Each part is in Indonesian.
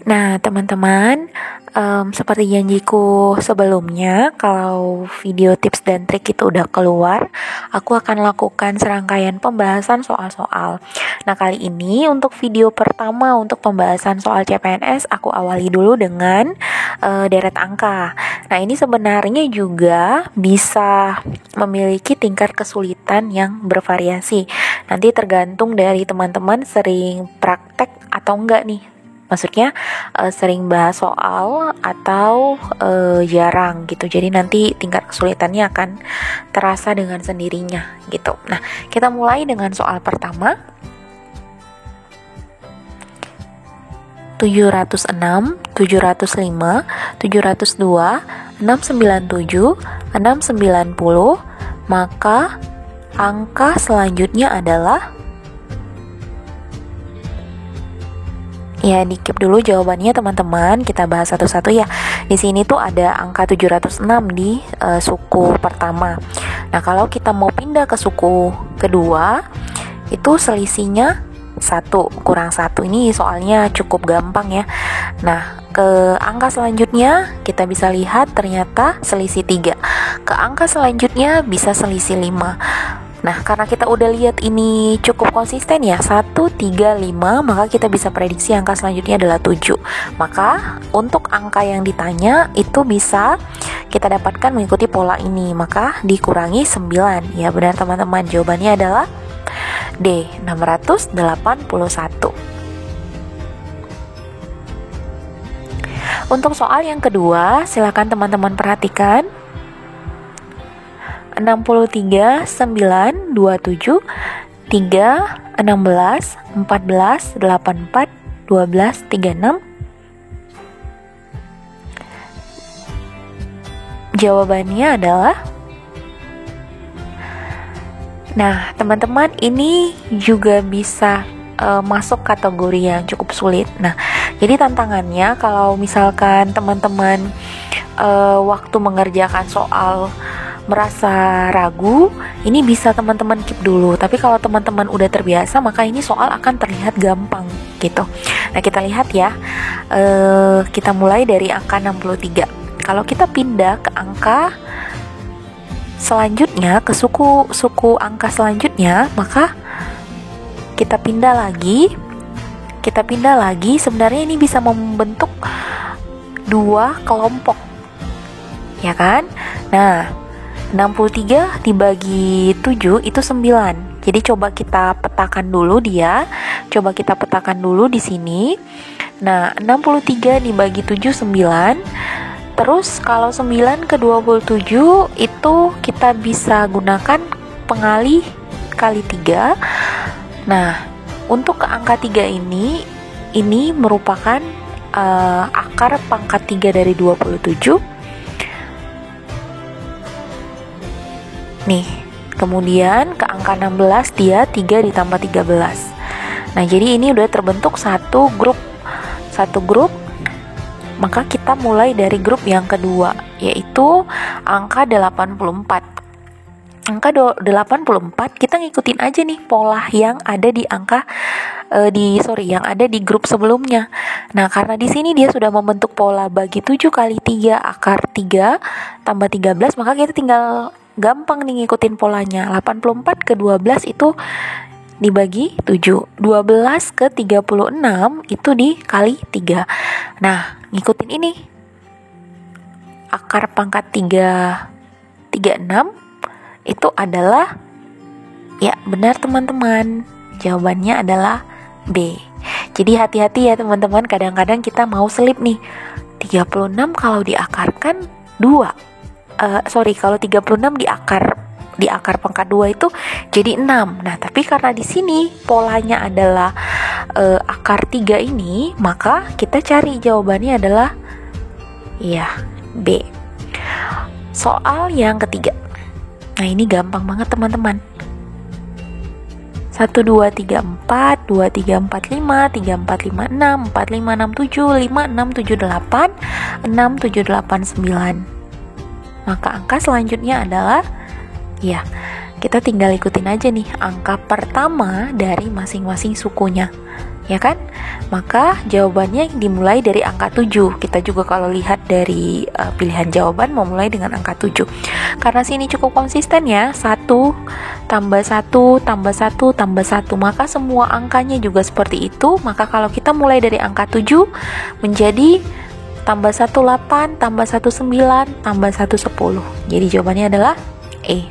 Nah, teman-teman, seperti janjiku sebelumnya, kalau video tips dan trik itu udah keluar, aku akan lakukan serangkaian pembahasan soal-soal. Nah, kali ini untuk video pertama untuk pembahasan soal CPNS, aku awali dulu dengan deret angka. Nah, ini sebenarnya juga bisa memiliki tingkat kesulitan yang bervariasi. Nanti tergantung dari teman-teman sering praktek atau enggak nih. Maksudnya sering bahas soal atau jarang gitu. Jadi nanti tingkat kesulitannya akan terasa dengan sendirinya gitu. Nah, kita mulai dengan soal pertama. 706, 705, 702, 697, 690, maka angka selanjutnya adalah, ya, di-keep dulu jawabannya teman-teman. Kita bahas satu-satu ya. Di sini tuh ada angka 706 di suku pertama. Nah, kalau kita mau pindah ke suku kedua, itu selisihnya 1 kurang 1. Ini soalnya cukup gampang ya. Nah, ke angka selanjutnya kita bisa lihat ternyata selisih 3. Ke angka selanjutnya bisa selisih 5. Nah, karena kita udah lihat ini cukup konsisten ya, 1, 3, 5, maka kita bisa prediksi angka selanjutnya adalah 7. Maka untuk angka yang ditanya itu bisa kita dapatkan mengikuti pola ini, maka dikurangi 9. Ya benar teman-teman, jawabannya adalah D, 681. Untuk soal yang kedua, silakan teman-teman perhatikan. 63, 9, 27, 3, 16, 14, 84, 12, 36. Jawabannya adalah, nah teman-teman, ini juga bisa masuk kategori yang cukup sulit. Nah, jadi tantangannya kalau misalkan teman-teman waktu mengerjakan soal merasa ragu, ini bisa teman-teman keep dulu. Tapi kalau teman-teman udah terbiasa, maka ini soal akan terlihat gampang gitu. Nah, kita lihat ya. Kita mulai dari angka 63. Kalau kita pindah ke angka selanjutnya, ke suku angka selanjutnya, maka kita pindah lagi. Sebenarnya ini bisa membentuk 2 kelompok, ya kan? Nah, 63 dibagi 7 itu 9. Jadi coba kita petakan dulu dia. Coba kita petakan dulu di sini. Nah, 63 dibagi 7 9. Terus kalau 9 ke 27 itu kita bisa gunakan pengalih kali 3. Nah, untuk ke angka 3 ini merupakan akar pangkat 3 dari 27. Nih, kemudian ke angka 16 dia 3 ditambah 13. Nah, jadi ini udah terbentuk satu grup. Maka kita mulai dari grup yang kedua, yaitu angka 84. Angka 84 kita ngikutin aja nih pola yang ada di yang ada di grup sebelumnya. Nah, karena di sini dia sudah membentuk pola bagi 7 kali 3 akar 3 tambah 13, maka kita tinggal gampang nih ngikutin polanya. 84 ke 12 itu dibagi 7. 12 ke 36 itu dikali 3. Nah, ngikutin ini. Akar pangkat 36 itu adalah, ya benar teman-teman, jawabannya adalah B. Jadi hati-hati ya teman-teman, kadang-kadang kita mau selip nih. 36 kalau diakarkan 2. Kalau 36 di akar pangkat 2 itu jadi 6. Nah, tapi karena di sini polanya adalah akar 3 ini, maka kita cari jawabannya adalah, ya, B. Soal yang ketiga. Nah, ini gampang banget teman-teman. 1, 2, 3, 4, 2, 3, 4, 5, 3, 4, 5, 6, 4, 5, 6, 7, 5, 6, 7, 8, 6, 7, 8, 9. Maka angka selanjutnya adalah, ya, kita tinggal ikutin aja nih angka pertama dari masing-masing sukunya. ya kan? Maka jawabannya dimulai dari angka 7. Kita juga kalau lihat dari pilihan jawaban memulai dengan angka 7. Karena sini cukup konsisten ya, 1 tambah 1 tambah 1 tambah 1, maka semua angkanya juga seperti itu. Maka kalau kita mulai dari angka 7 menjadi tambah 1 8 tambah 1 9 tambah 1 10. Jadi jawabannya adalah E.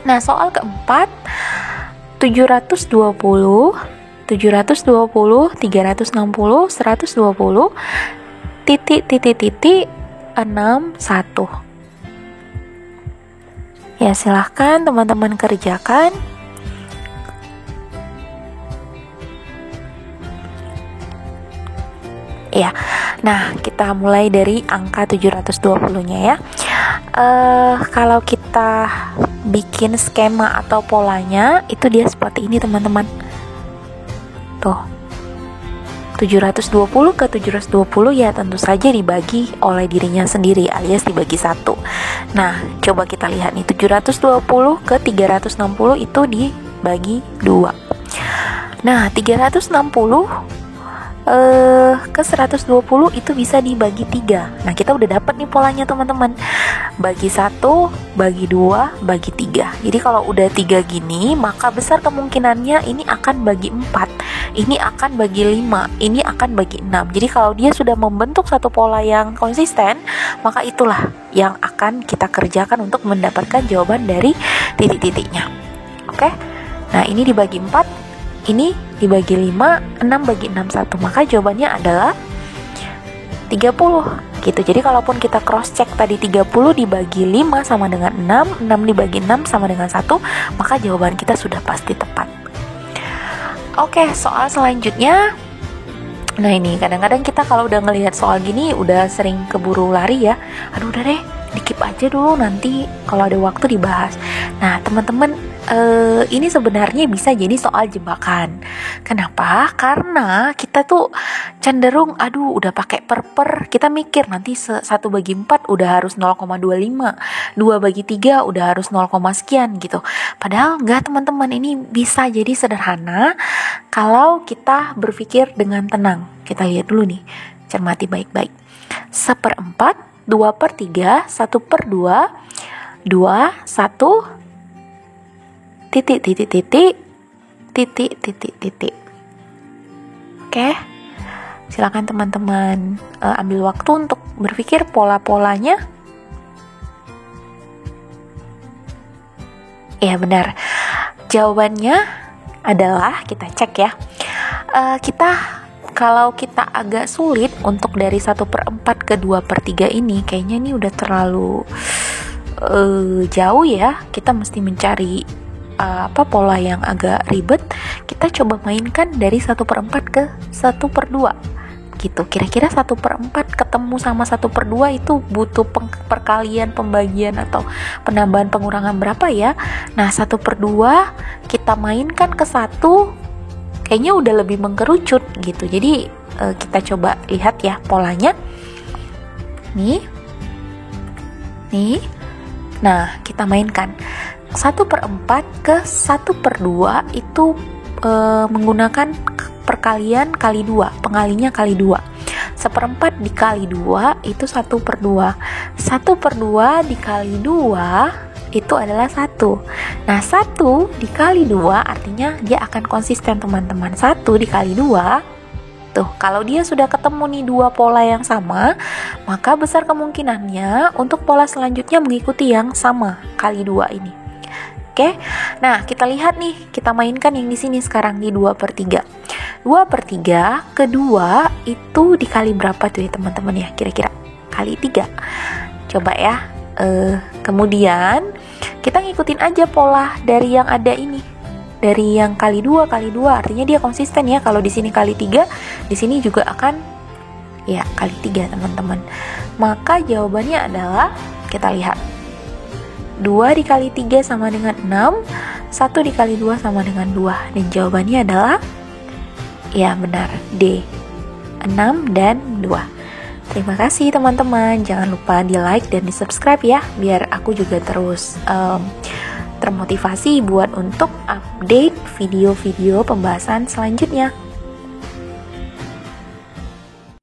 Nah, soal keempat, 720, 360, 120, titik, 61. Ya, silahkan teman-teman kerjakan. Ya, nah kita mulai dari angka 720-nya ya. Kalau kita bikin skema atau polanya, itu dia seperti ini teman-teman. Tuh, 720 ke 720 ya tentu saja dibagi oleh dirinya sendiri alias dibagi 1. Nah, coba kita lihat nih, 720 ke 360 itu dibagi 2. Nah, 360 ke 120 itu bisa dibagi 3. Nah, kita udah dapat nih polanya teman-teman. Bagi 1, bagi 2, bagi 3. Jadi kalau udah 3 gini, maka besar kemungkinannya ini akan bagi 4, ini akan bagi 5, ini akan bagi 6. Jadi kalau dia sudah membentuk satu pola yang konsisten, maka itulah yang akan kita kerjakan untuk mendapatkan jawaban dari titik-titiknya. Oke? Nah, ini dibagi 4, ini dibagi 5, 6 bagi 6 1. Maka jawabannya adalah 30 gitu. Jadi kalaupun kita cross check tadi 30 dibagi 5 sama dengan 6, 6 dibagi 6 sama dengan 1, maka jawaban kita sudah pasti tepat. Oke, soal selanjutnya. Nah, ini kadang-kadang kita kalau udah ngelihat soal gini udah sering keburu lari ya. Aduh, udah deh, dikip aja dulu, nanti kalau ada waktu dibahas. Nah, teman-teman, ini sebenarnya bisa jadi soal jebakan. Kenapa? Karena kita tuh cenderung, aduh udah pakai per, kita mikir nanti 1 bagi 4 udah harus 0,25, 2 bagi 3 udah harus 0, sekian gitu. Padahal enggak teman-teman, ini bisa jadi sederhana kalau kita berpikir dengan tenang. Kita lihat dulu nih, cermati baik-baik. 1/4, 2/3, 1/2, 2, 1, titik. Oke, silakan teman-teman ambil waktu untuk berpikir pola-polanya. Ya, benar. Jawabannya adalah, kita cek ya. Kalau kita agak sulit untuk dari 1/4 ke 2/3 ini, kayaknya ini udah terlalu jauh ya. Kita mesti mencari pola yang agak ribet. Kita coba mainkan dari 1/4 ke 1/2 gitu. Kira-kira 1/4 ketemu sama 1/2 itu butuh perkalian, pembagian atau penambahan pengurangan berapa ya? Nah, 1/2 kita mainkan ke 1, kayaknya udah lebih mengkerucut gitu. Jadi kita coba lihat ya polanya. Nih. Nah, kita mainkan 1/4 ke 1/2 itu menggunakan perkalian kali 2, pengalinya kali 2. 1/4 dikali 2 itu 1/2. 1/2 dikali 2 itu adalah 1. Nah, 1 dikali 2 artinya dia akan konsisten teman-teman. 1 dikali 2, tuh, kalau dia sudah ketemu nih dua pola yang sama, maka besar kemungkinannya untuk pola selanjutnya mengikuti yang sama, kali 2 ini. Oke, nah kita lihat nih, kita mainkan yang di sini sekarang di 2/3. 2/3 kedua itu dikali berapa tuh ya teman-teman ya, kira-kira kali 3. Coba ya, kemudian kita ngikutin aja pola dari yang ada ini, dari yang kali 2 artinya dia konsisten ya. Kalau di sini kali 3, di sini juga akan ya kali 3 teman-teman. Maka jawabannya adalah, kita lihat, 2 dikali 3 sama dengan 6, 1 dikali 2 sama dengan 2. Dan jawabannya adalah, ya benar, D, 6 dan 2. Terima kasih teman-teman. Jangan lupa di like dan di subscribe ya, biar aku juga terus termotivasi buat untuk update video-video pembahasan selanjutnya.